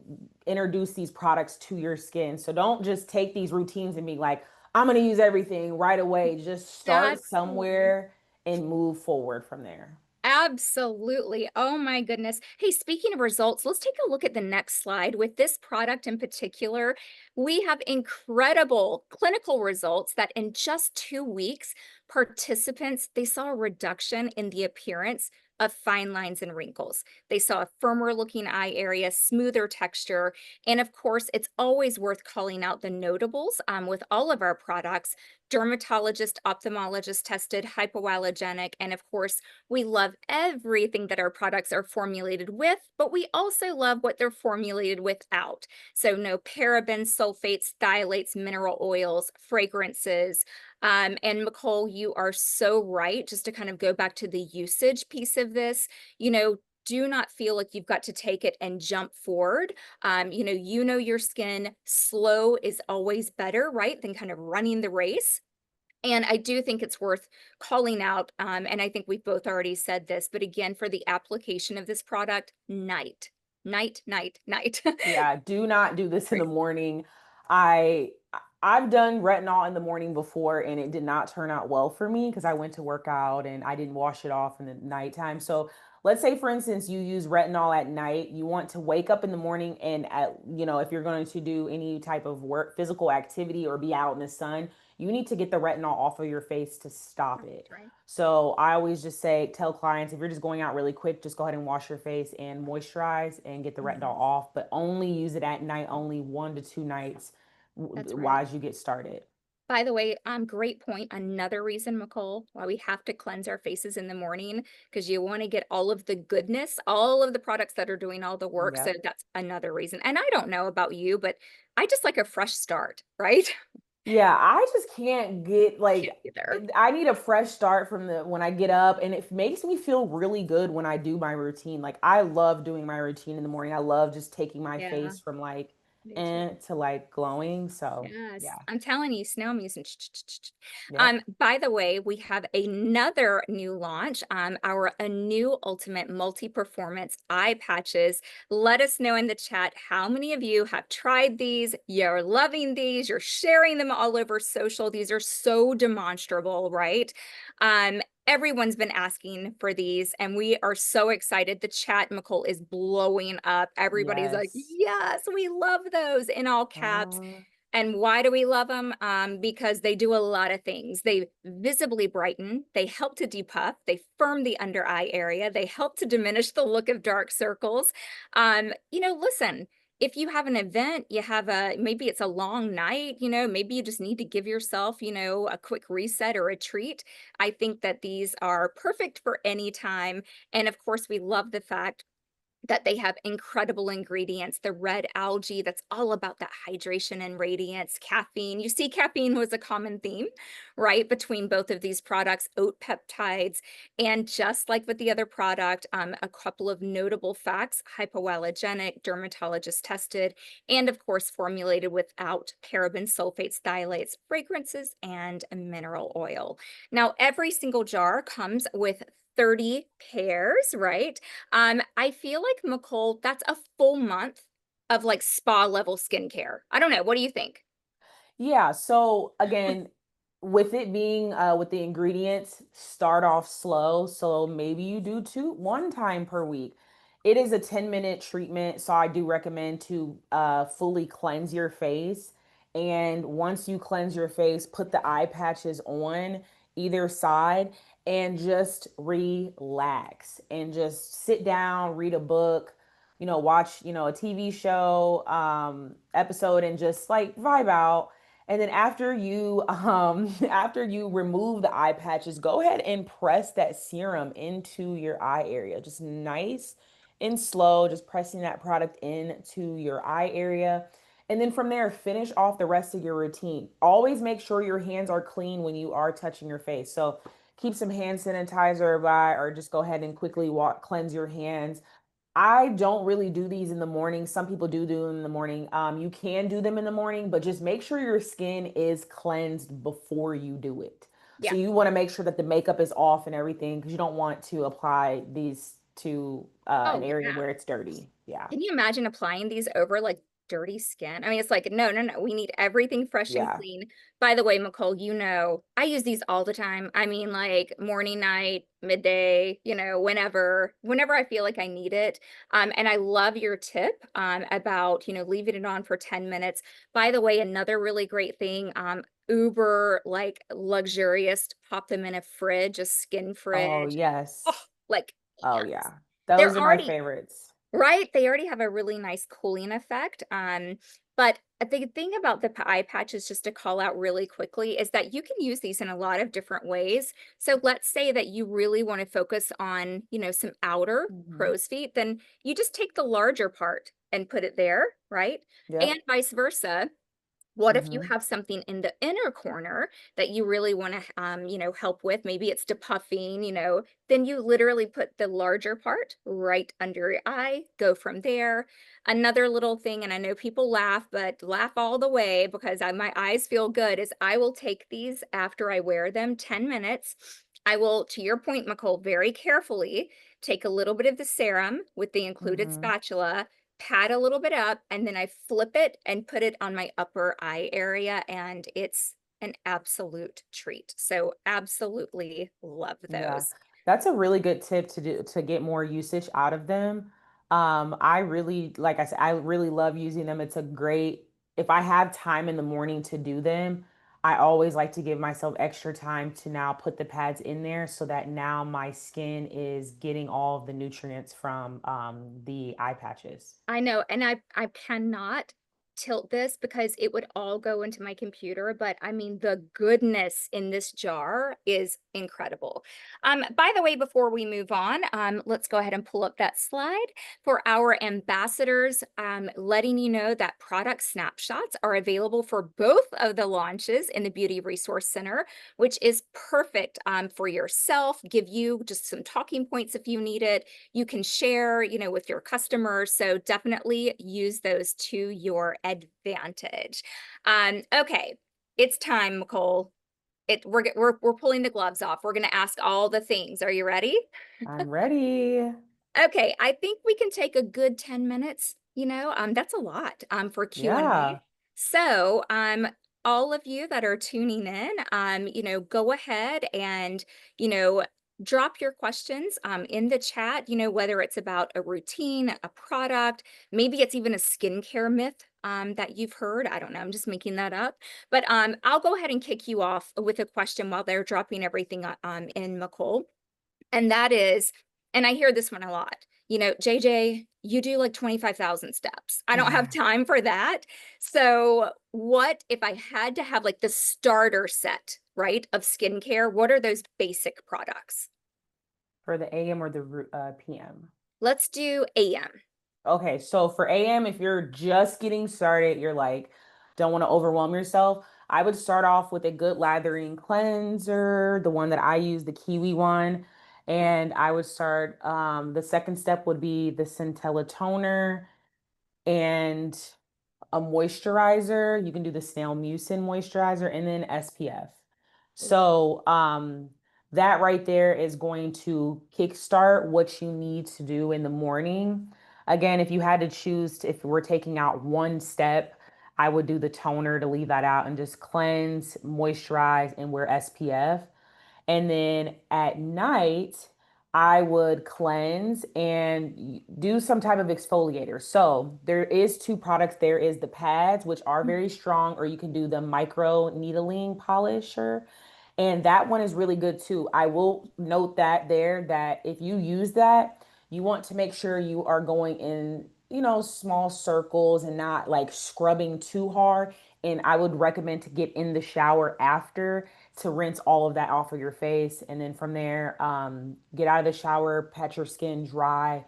introduce these products to your skin. So don't just take these routines and be like, I'm going to use everything right away. Just start Absolutely. somewhere and move forward from there. Absolutely. Oh my goodness. Hey, speaking of results, let's take a look at the next slide. With this product in particular, we have incredible clinical results that in just 2 weeks, participants, they saw a reduction in the appearance of fine lines and wrinkles. They saw a firmer looking eye area, smoother texture. And of course, it's always worth calling out the notables with all of our products: dermatologist, ophthalmologist tested, hypoallergenic, and of course, we love everything that our products are formulated with, but we also love what they're formulated without. So, no parabens, sulfates, phthalates, mineral oils, fragrances. And Nicole, you are so right. Just to kind of go back to the usage piece of this, do not feel like you've got to take it and jump forward. You know your skin. Slow is always better, right, than kind of running the race. And I do think it's worth calling out, and I think we've both already said this, but again, for the application of this product, night, night, night, night. Yeah, do not do this in the Right. morning. I I've done retinol in the morning before and it did not turn out well for me because I went to work out and I didn't wash it off in the nighttime. So let's say for instance you use retinol at night, you want to wake up in the morning and if you're going to do any type of work, physical activity or be out in the sun, you need to get the retinol off of your face to stop it. That's right. So I always just say, tell clients if you're just going out really quick, just go ahead and wash your face and moisturize and get the retinol Mhm. off, but only use it at night, only 1 to 2 nights That's right. as you get started. By the way, great point. Another reason, Nicole, why we have to cleanse our faces in the morning, because you want to get all of the goodness, all of the products that are doing all the work. So Yep. that's another reason. And I don't know about you, but I just like a fresh start, right? Yeah, I just can't get like Can't either. I need a fresh start from the when I get up and it makes me feel really good when I do my routine. Like I love doing my routine in the morning. I love just taking my Yeah, face from like me too. to like glowing. So, Yes, yeah. I'm telling you, snail music. Yep. By the way, we have another new launch, our a new Ultimate Multi-Performance eye patches. Let us know in the chat how many of you have tried these. You're loving these. You're sharing them all over social. These are so demonstrable, right? Everyone's been asking for these, and we are so excited. The chat, Nicole, is blowing up. Everybody's like, Yes. yes, we love those in all caps. And why do we love them? Because they do a lot of things. They visibly brighten, they help to depuff, they firm the under eye area, they help to diminish the look of dark circles. Listen, if you have an event, you have maybe it's a long night, maybe you just need to give yourself, a quick reset or a treat. I think that these are perfect for any time. And of course, we love the fact that they have incredible ingredients, the red algae that's all about that hydration and radiance, caffeine. You see, caffeine was a common theme, right, between both of these products, oat peptides. And just like with the other product, a couple of notable facts: hypoallergenic, dermatologist tested, and of course, formulated without parabens, sulfates, phthalates, fragrances, and mineral oil. Now, every single jar comes with 30 pairs, right? I feel like, Nicole, that's a full month of like spa level skincare. I don't know. What do you think? Yeah, so again, with it being with the ingredients, start off slow. So maybe you do two one time per week. It is a 10-minute treatment, so I do recommend to fully cleanse your face. And once you cleanse your face, put the eye patches on either side and just relax and just sit down, read a book, watch, a TV show episode and just like vibe out. And then after you after you remove the eye patches, go ahead and press that serum into your eye area. Just nice and slow, just pressing that product into your eye area. And then from there, finish off the rest of your routine. Always make sure your hands are clean when you are touching your face. So keep some hand sanitizer by, or just go ahead and quickly cleanse your hands. I don't really do these in the morning. Some people do them in the morning. You can do them in the morning, but just make sure your skin is cleansed before you do it. So Yeah. you want to make sure that the makeup is off and everything because you don't want to apply these to an Oh, area yeah. where it's dirty. Yeah. Can you imagine applying these over like dirty skin? I mean, it's like, no, no, no. We need everything fresh and Yeah. clean. By the way, Nicole, I use these all the time. I mean, like morning, night, midday, whenever I feel like I need it. And I love your tip about, leaving it on for 10 minutes. By the way, another really great thing, uber like luxurious, pop them in a fridge, a skin Oh, fridge. Oh, yes. like, Oh, yes. yeah. They're Those are my already favorites. Right, they already have a really nice cooling effect, but the thing about the eye patches, just to call out really quickly, is that you can use these in a lot of different ways. So let's say that you really wanna focus on, some outer Hmm. crow's feet, then you just take the larger part and put it there, right? And Yep. vice versa. What if you Hmm. have something in the inner corner that you really want to, help with? Maybe it's depuffing, then you literally put the larger part right under your eye, go from there. Another little thing, and I know people laugh, but laugh all the way because my eyes feel good, is I will take these after I wear them 10 minutes. I will, to your point, McCole, very carefully take a little bit of the serum with the included Hmm. spatula, pat a little bit up, and then I flip it and put it on my upper eye area, and it's an absolute treat. So absolutely love Yeah, those. that's a really good tip to do to get more usage out of them. I really, like I said, I really love using them. It's a great, if I have time in the morning to do them, I always like to give myself extra time to now put the pads in there so that now my skin is getting all of the nutrients from the eye patches. I know, and I cannot tilt this because it would all go into my computer, but I mean the goodness in this jar is incredible. By the way, before we move on, let's go ahead and pull up that slide for our ambassadors, letting you know that product snapshots are available for both of the launches in the Beauty Resource Center, which is perfect for yourself, give you just some talking points if you need it, you can share, with your customers. So definitely use those to your advantage. Okay, it's time, Nicole. We're pulling the gloves off. We're gonna ask all the things. Are you ready? I'm ready. Okay, I think we can take a good 10 minutes, that's a lot for Q&A. Yeah. So, all of you that are tuning in, go ahead and, you know, drop your questions in the chat, whether it's about a routine, a product, maybe it's even a skincare myth that you've heard. I don't know, I'm just making that up. But I'll go ahead and kick you off with a question while they're dropping everything in, McCole. And that is, and I hear this one a lot, JJ, you do like 25,000 steps. I don't have time for that. So, what if I had to have like the starter set, right, of skincare? What are those basic products? For the AM or the PM? Let's do AM. Okay, so for AM, if you're just getting started, you're like, don't want to overwhelm yourself. I would start off with a good lathering cleanser, the one that I use, the Kiwi one. And I would start, the second step would be the Centella toner and a moisturizer. You can do the Snail Mucin moisturizer and then SPF. So, that right there is going to kickstart what you need to do in the morning. Again, if you had to choose, if we're taking out one step, I would do the toner to leave that out and just cleanse, moisturize, and wear SPF. And then at night, I would cleanse and do some type of exfoliator. So there is two products. There is the pads, which are very strong, or you can do the micro needling polisher. And that one is really good too. I will note that there that if you use that, you want to make sure you are going in, small circles and not like scrubbing too hard. And I would recommend to get in the shower after to rinse all of that off of your face. And then from there, get out of the shower, pat your skin dry,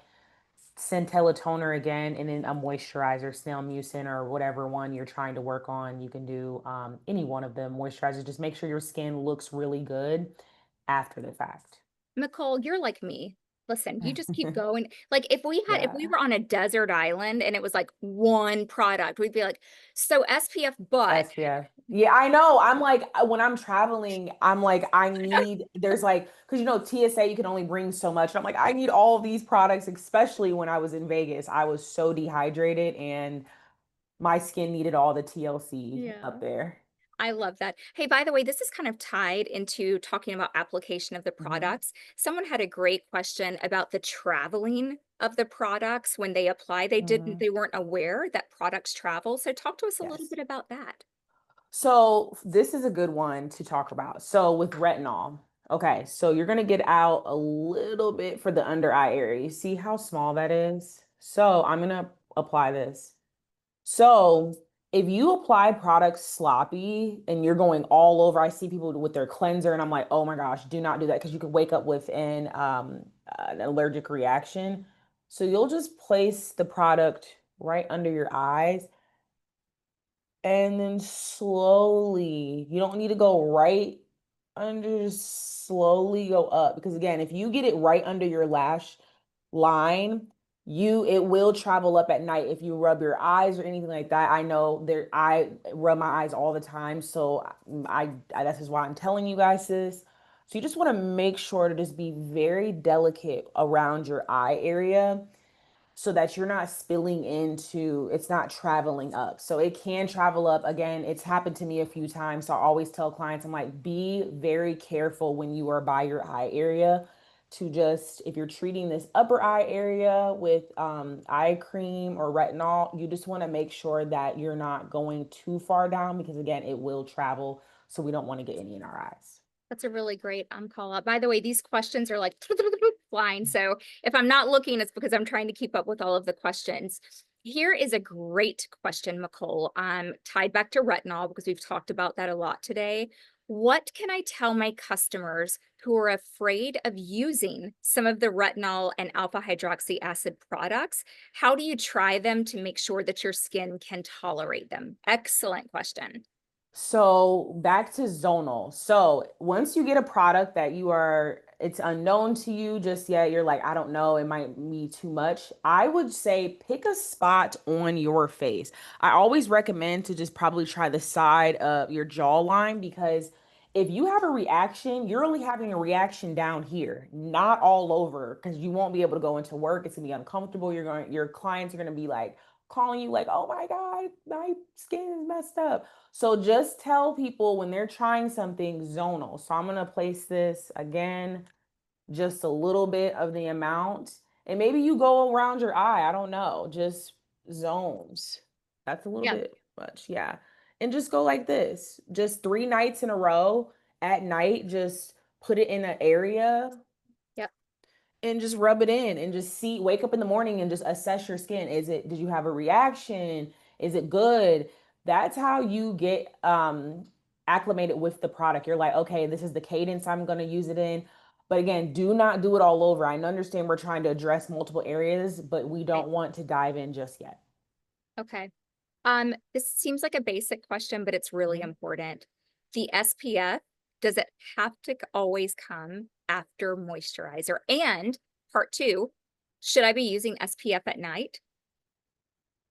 Centella toner again, and then a moisturizer, Snail Mucin or whatever one you're trying to work on. You can do any one of them moisturizers. Just make sure your skin looks really good after the fact. Nicole, you're like me. Listen, you just keep going. Like if we Yeah. were on a desert island and it was like one product, we'd be like, so SPF, but SPF. Yeah, I know. I'm like, when I'm traveling, I'm like, I need, there's like, because TSA, you can only bring so much. And I'm like, I need all of these products, especially when I was in Vegas. I was so dehydrated and my skin needed all the TLC yeah. up there. I love that. Hey, by the way, this is kind of tied into talking about application of the Mhm. products. Someone had a great question about the traveling of the products when they apply. Mhm. They weren't aware that products travel. So talk to us a little Yes. bit about that. So this is a good one to talk about. So with retinol, okay, so you're gonna get out a little bit for the under eye area. You see how small that is? So I'm gonna apply this. So if you apply products sloppy and you're going all over, I see people with their cleanser and I'm like, oh my gosh, do not do that because you could wake up with an allergic reaction. So you'll just place the product right under your eyes and then slowly, you don't need to go right under, just slowly go up. Because again, if you get it right under your lash line, it will travel up at night if you rub your eyes or anything like that. I know I rub my eyes all the time, so that's just why I'm telling you guys this. So you just want to make sure to just be very delicate around your eye area so that you're not spilling into, it's not traveling up. So it can travel up. Again, it's happened to me a few times. So I always tell clients, I'm like, be very careful when you are by your eye area to just, if you're treating this upper eye area with eye cream or retinol, you just want to make sure that you're not going too far down because again, it will travel. So we don't want to get any in our eyes. That's a really great call out. By the way, these questions are like flying. So if I'm not looking, it's because I'm trying to keep up with all of the questions. Here is a great question, Nicole, tied back to retinol because we've talked about that a lot today. What can I tell my customers who are afraid of using some of the retinol and alpha hydroxy acid products? How do you try them to make sure that your skin can tolerate them? Excellent question. So back to zonal. So once you get a product that it's unknown to you just yet, you're like, I don't know, it might be too much. I would say pick a spot on your face. I always recommend to just probably try the side of your jawline because if you have a reaction, you're only having a reaction down here, not all over, because you won't be able to go into work. It's gonna be uncomfortable. Your clients are gonna be like calling you like, oh my God, my skin is messed up. So just tell people when they're trying something zonal. So I'm gonna place this again, just a little bit of the amount. And maybe you go around your eye. I don't know. Just zones. That's a little Yeah. bit much. Yeah. And just go like this. Just 3 nights in a row at night. Just put it in an area Yep. and just rub it in and just wake up in the morning and just assess your skin. Did you have a reaction? Is it good? That's how you get acclimated with the product. You're like, okay, this is the cadence I'm going to use it in. But again, do not do it all over. I understand we're trying to address multiple areas, but we Right. don't want to dive in just yet. Okay. This seems like a basic question, but it's really Mhm. important. The SPF, does it have to always come after moisturizer? And part two, should I be using SPF at night?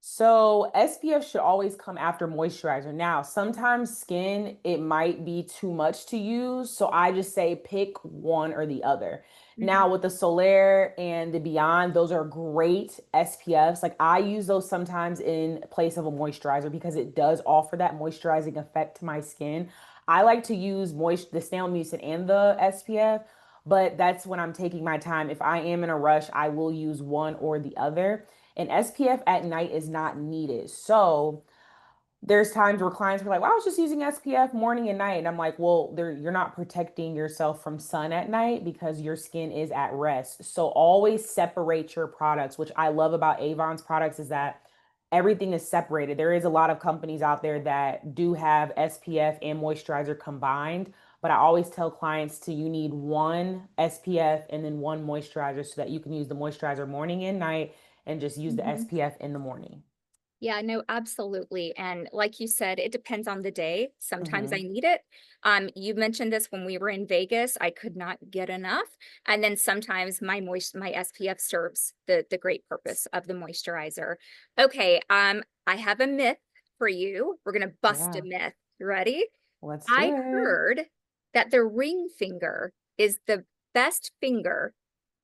So SPF should always come after moisturizer. Now, sometimes skin, it might be too much to use. So I just say pick one or the other. Mhm. Now with the Solaire and the Beyond, those are great SPFs. Like I use those sometimes in place of a moisturizer because it does offer that moisturizing effect to my skin. I like to use the Snail Mucin and the SPF, but that's when I'm taking my time. If I am in a rush, I will use one or the other. And SPF at night is not needed. So there's times where clients are like, well, I was just using SPF morning and night. And I'm like, well, you're not protecting yourself from sun at night because your skin is at rest. So always separate your products, which I love about Avon's products is that everything is separated. There is a lot of companies out there that do have SPF and moisturizer combined, but I always tell clients you need one SPF and then one moisturizer so that you can use the moisturizer morning and night and just use the Mhm. SPF in the morning. Yeah, no, absolutely. And like you said, it depends on the day. Sometimes I Hmm. need it. You mentioned this when we were in Vegas, I could not get enough. And then sometimes my SPF serves the great purpose of the moisturizer. Okay, I have a myth for you. We're gonna bust a Yeah, myth. You ready? let's do I it. heard that the ring finger is the best finger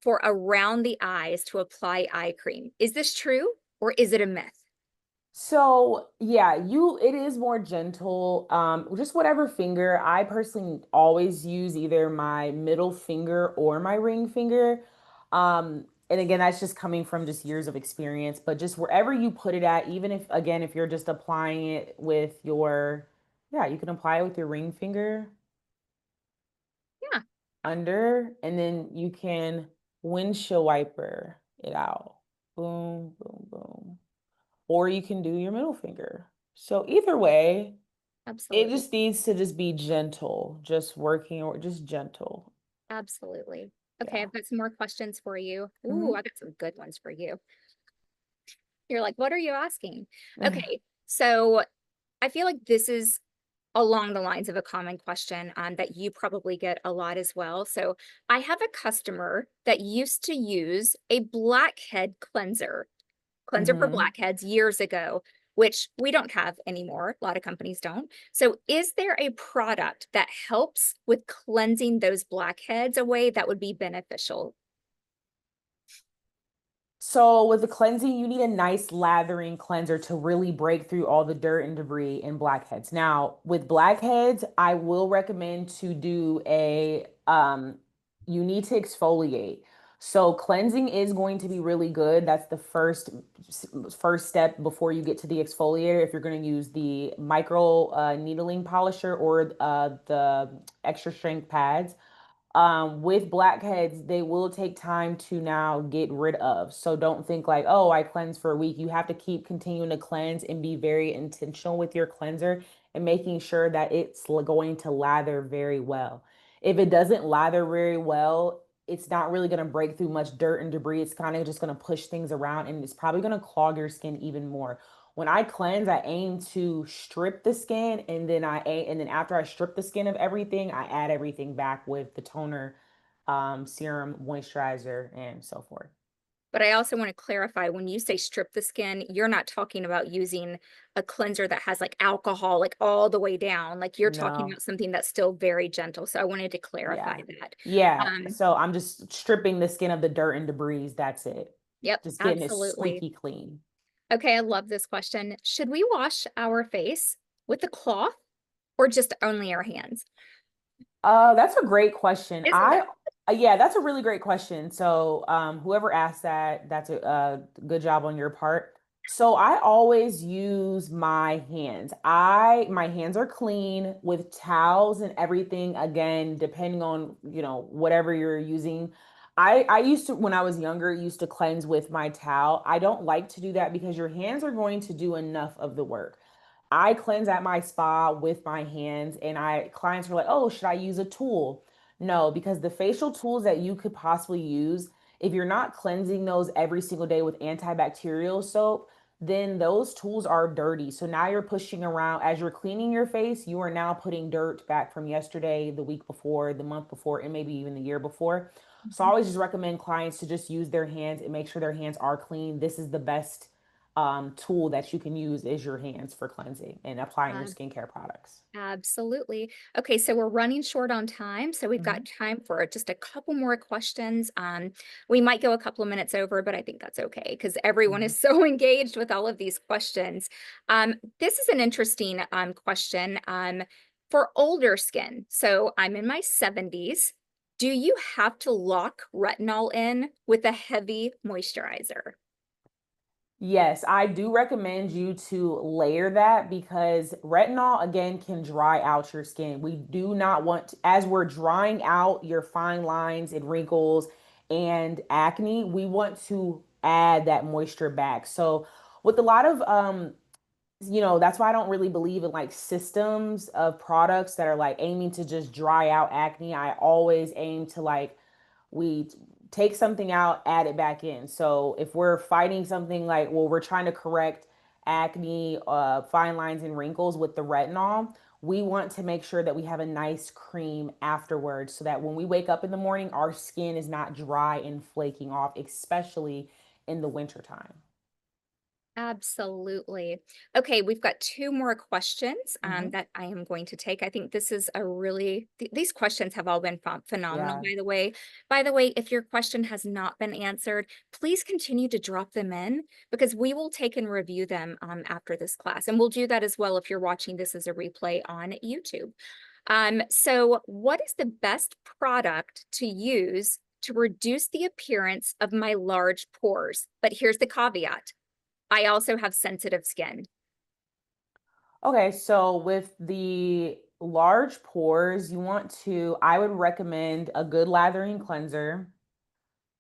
for around the eyes to apply eye cream. Is this true or is it a myth? So yeah, it is more gentle. Just whatever finger. I personally always use either my middle finger or my ring finger. And again, that's just coming from just years of experience, but just wherever you put it at, even if again, if you're just applying it with your, yeah, you can apply it with your ring finger Yeah, under, and then you can windshield wiper it out. Boom, boom, boom. Or you can do your middle finger. So either way, it absolutely. just needs to just be gentle, just working or just gentle. Absolutely. Okay, Yeah. I've got some more questions for you. Ooh, I Hmm. got some good ones for you. You're like, what are you asking? Okay, so I feel like this is along the lines of a common question that you probably get a lot as well. So I have a customer that used to use a blackhead cleanser for Hmm. blackheads years ago, which we don't have anymore. A lot of companies don't. So, is there a product that helps with cleansing those blackheads away that would be beneficial? So with the cleansing, you need a nice lathering cleanser to really break through all the dirt and debris and blackheads. Now, with blackheads, I will recommend to do you need to exfoliate. So cleansing is going to be really good. That's the first step before you get to the exfoliator. If you're going to use the micro needling polisher or the extra strength pads, with blackheads, they will take time to now get rid of. So don't think like, oh, I cleanse for a week. You have to keep continuing to cleanse and be very intentional with your cleanser and making sure that it's going to lather very well. If it doesn't lather very well, it's not really going to break through much dirt and debris. It's kind of just going to push things around and it's probably going to clog your skin even more. When I cleanse, I aim to strip the skin and then after I strip the skin of everything, I add everything back with the toner, serum, moisturizer, and so forth. But I also want to clarify when you say strip the skin, you're not talking about using a cleanser that has like alcohol, like all the way down. Like you're talking No. about something that's still very gentle. So I wanted to clarify Yeah. that. Yeah. Um, So I'm just stripping the skin of the dirt and debris. That's it. yep, Just getting it absolutely. squeaky clean. Okay, I love this question. Should we wash our face with a cloth or just only our hands? That's a great question. Isn't that? Yeah, that's a really great question. So, whoever asked that, that's a good job on your part. So, I always use my hands. My hands are clean with towels and everything. Again, depending on, whatever you're using. I used to, when I was younger, used to cleanse with my towel. I don't like to do that because your hands are going to do enough of the work. I cleanse at my spa with my hands, and I clients are like, "Oh, should I use a tool?" No, because the facial tools that you could possibly use, if you're not cleansing those every single day with antibacterial soap, then those tools are dirty. So now you're pushing around as you're cleaning your face, you are now putting dirt back from yesterday, the week before, the month before, and maybe even the year before. So I Mhm. always just recommend clients to just use their hands and make sure their hands are clean. This is the best tool that you can use is your hands for cleansing and applying your Ab- skincare products. Absolutely. Okay, so we're running short on time, so we've got Mhm. time for just a couple more questions. We might go a couple of minutes over, but I think that's okay because everyone Mhm. is so engaged with all of these questions. This is an interesting question for older skin. So I'm in my 70s. Do you have to lock retinol in with a heavy moisturizer? Yes, I do recommend you to layer that because retinol again can dry out your skin. We do not want as we're drying out your fine lines and wrinkles and acne, we want to add that moisture back. So with a lot of that's why I don't really believe in like systems of products that are like aiming to just dry out acne. I always aim to like we take something out, add it back in. So if we're fighting something like, well, we're trying to correct acne, fine lines, and wrinkles with the retinol, we want to make sure that we have a nice cream afterwards so that when we wake up in the morning, our skin is not dry and flaking off, especially in the wintertime. Absolutely. Okay, we've got two more questions Hmm. that I am going to take. I think this is a really, these questions have all been phenomenal, Yeah. by the way. By the way, if your question has not been answered, please continue to drop them in because we will take and review them after this class. And we'll do that as well if you're watching this as a replay on YouTube. So, what is the best product to use to reduce the appearance of my large pores? But here's the caveat. I also have sensitive skin. Okay, so with the large pores, I would recommend a good lathering cleanser.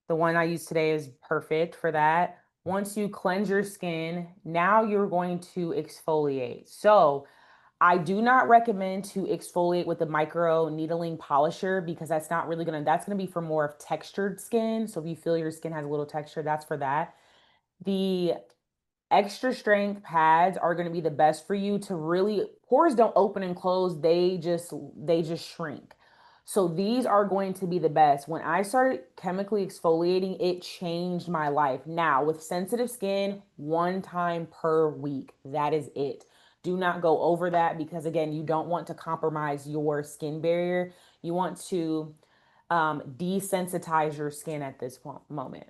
The one I use today is perfect for that. Once you cleanse your skin, now you're going to exfoliate. So I do not recommend to exfoliate with the micro needling polisher because that's gonna be for more of textured skin. So if you feel your skin has a little texture, that's for that. The extra strength pads are going to be the best for you to really pores don't open and close, they just shrink. So these are going to be the best. When I started chemically exfoliating, it changed my life. Now with sensitive skin, one time per week, that is it. Do not go over that because again, you don't want to compromise your skin barrier. You want to desensitize your skin at this moment.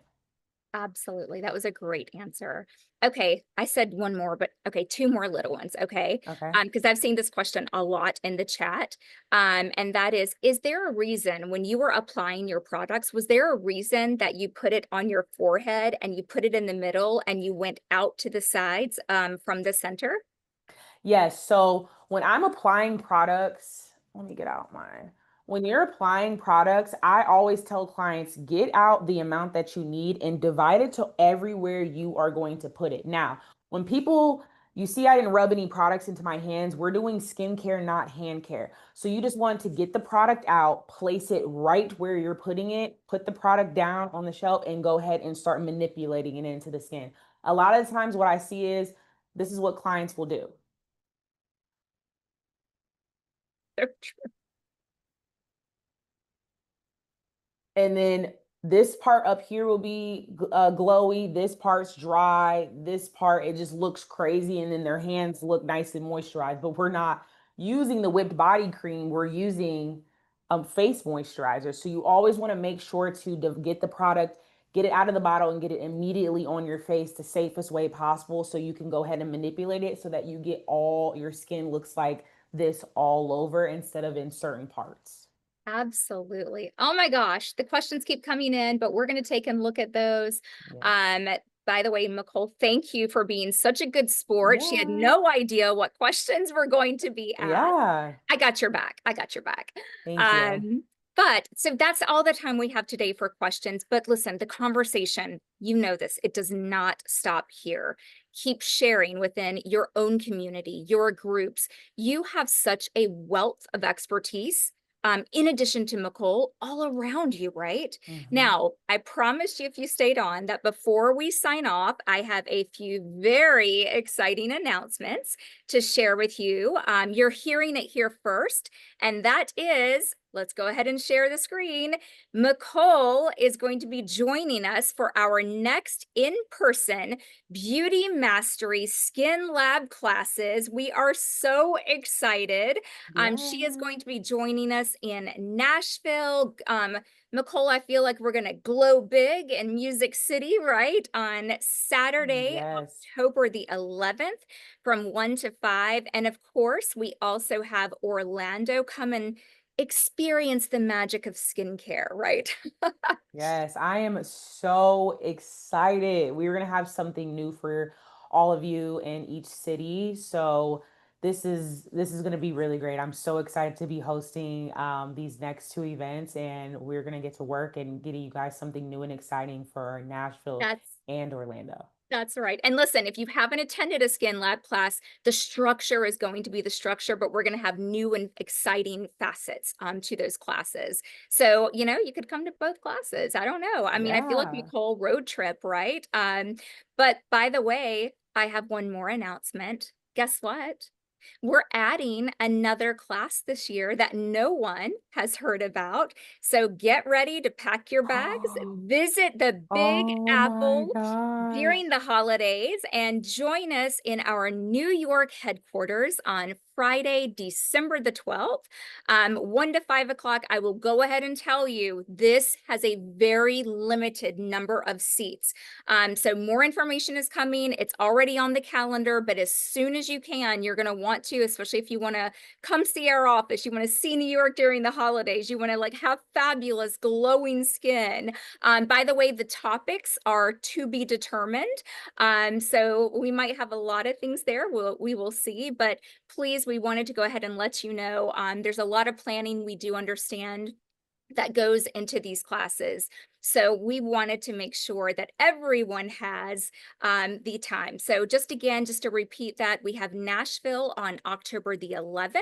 Absolutely. That was a great answer. Okay, I said one more, but okay, two more little ones. Okay. Okay. Because I've seen this question a lot in the chat. And that is there a reason when you were applying your products, was there a reason that you put it on your forehead and you put it in the middle and you went out to the sides from the center? Yes. So when I'm applying products, let me get out mine. When you're applying products, I always tell clients get out the amount that you need and divide it to everywhere you are going to put it. Now, when people, you see, I didn't rub any products into my hands. We're doing skincare, not hand care. So you just want to get the product out, place it right where you're putting it, put the product down on the shelf, and go ahead and start manipulating it into the skin. A lot of the times, what I see is this is what clients will do. And then this part up here will be glowy. This part's dry. This part, it just looks crazy. And then their hands look nice and moisturized. But we're not using the whipped body cream. We're using face moisturizer. So you always want to make sure to get the product, get it out of the bottle and get it immediately on your face the safest way possible. So you can go ahead and manipulate it so that you get all your skin looks like this all over instead of in certain parts. Absolutely. Oh my gosh, the questions keep coming in, but we're going to take and look at those. Yeah. Um, by the way, Nicole, thank you for being such a good sport. She had Yeah. no idea what questions were going to be asked. Yeah. I got your back. I got your back. Thank you. Um, but so that's all the time we have today for questions. But listen, the conversation, you know this, it does not stop here. Keep sharing within your own community, your groups. You have such a wealth of expertise in addition to Nicole, all around you, right? Hmm. Now, I promised you if you stayed on that before we sign off, I have a few very exciting announcements to share with you. You're hearing it here first, and that is, let's go ahead and share the screen. Nicole is going to be joining us for our next in-person Beauty Mastery Skin Lab classes. We are so excited. She is Yeah. going to be joining us in Nashville. Nicole, I feel like we're going to glow big in Music City, right? On Saturday, Yes. October the 11th from 1 to 5. And of course, we also have Orlando come and experience the magic of skincare, right? Yes. I am so excited. We're going to have something new for all of you in each city. So this is going to be really great. I'm so excited to be hosting these next two events and we're going to get to work and getting you guys something new and exciting for Nashville That's and Orlando. That's right. And listen, if you haven't attended a Skin Lab class, the structure is going to be the structure, but we're going to have new and exciting facets to those classes. So, you could come to both classes. I don't know. I mean, I feel like Yeah. Nicole road trip, right? But by the way, I have one more announcement. Guess what? We're adding another class this year that no one has heard about. So get ready to pack your bags, visit the Big Oh my Apple gosh. during the holidays, and join us in our New York headquarters on Friday, December the 12th, 1 to 5 o'clock. I will go ahead and tell you this has a very limited number of seats. So more information is coming. It's already on the calendar, but as soon as you can, you're going to want to, especially if you want to come see our office, you want to see New York during the holidays, you want to like have fabulous glowing skin. By the way, the topics are to be determined. So we might have a lot of things there. We will see, but please, we wanted to go ahead and let you know, there's a lot of planning we do understand that goes into these classes. So we wanted to make sure that everyone has the time. So just again, just to repeat that, we have Nashville on October the 11th.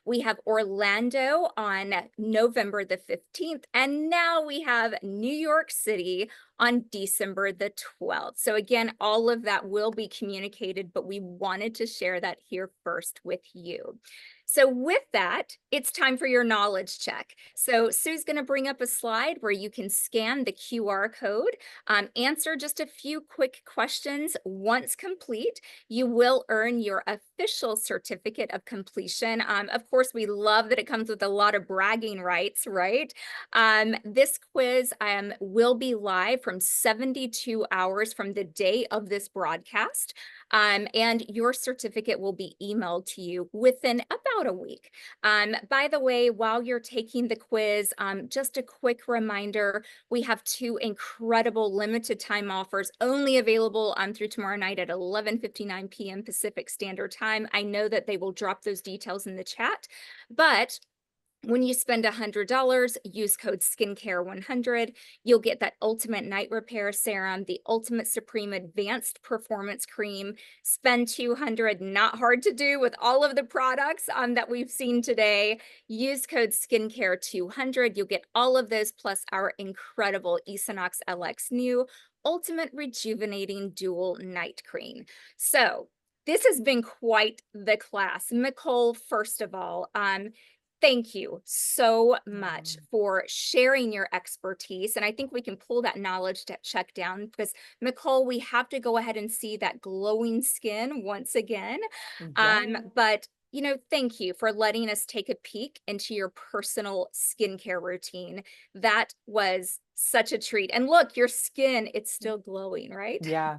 We have Orlando on November the 15th. And now we have New York City on December the 12th. So again, all of that will be communicated, but we wanted to share that here first with you. So with that, it's time for your knowledge check. So Sue's going to bring up a slide where you can scan the QR code, answer just a few quick questions. Once complete, you will earn your official certificate of completion. Of course, we love that it comes with a lot of bragging rights, right? This quiz will be live from 72 hours from the day of this broadcast. And your certificate will be emailed to you within about a week. By the way, while you're taking the quiz, just a quick reminder, we have 2 incredible limited time offers only available through tomorrow night at 11:59 p.m. Pacific Standard Time. I know that they will drop those details in the chat, but when you spend $100, use code skincare100, you'll get that Ultimate Night Repair Serum, the Ultimate Supreme Advanced Performance Cream. Spend $200, not hard to do with all of the products that we've seen today. Use code skincare200. You'll get all of those plus our incredible Esonox LX New Ultimate Rejuvenating Dual Night Cream. So this has been quite the class. Nicole, first of all, thank you so much for sharing your expertise. And I think we can pull that knowledge check down because, Nicole, we have to go ahead and see that glowing skin once again. Yeah. But, thank you for letting us take a peek into your personal skincare routine. That was such a treat. And look, your skin, it's still glowing, right? Yeah.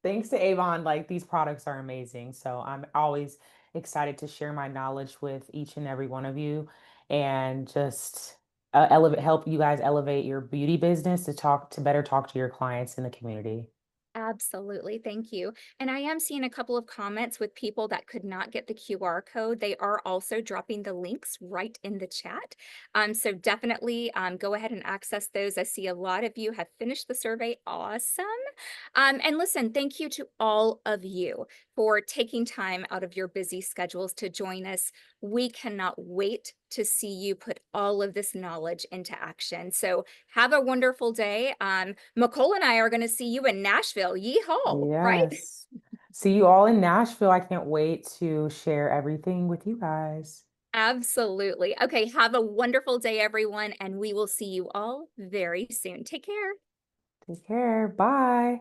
Thanks to Avon, like these products are amazing. So I'm always excited to share my knowledge with each and every one of you and just help you guys elevate your beauty business to better talk to your clients in the community. Absolutely. Thank you. And I am seeing a couple of comments with people that could not get the QR code. They are also dropping the links right in the chat. So definitely go ahead and access those. I see a lot of you have finished the survey. Awesome. And listen, thank you to all of you for taking time out of your busy schedules to join us. We cannot wait to see you put all of this knowledge into action. So have a wonderful day. McCole and I are going to see you in Nashville. Yeehaw, right? Yes. See you all in Nashville. I can't wait to share everything with you guys. Absolutely. Okay, have a wonderful day, everyone, and we will see you all very soon. Take care. Take care. Bye.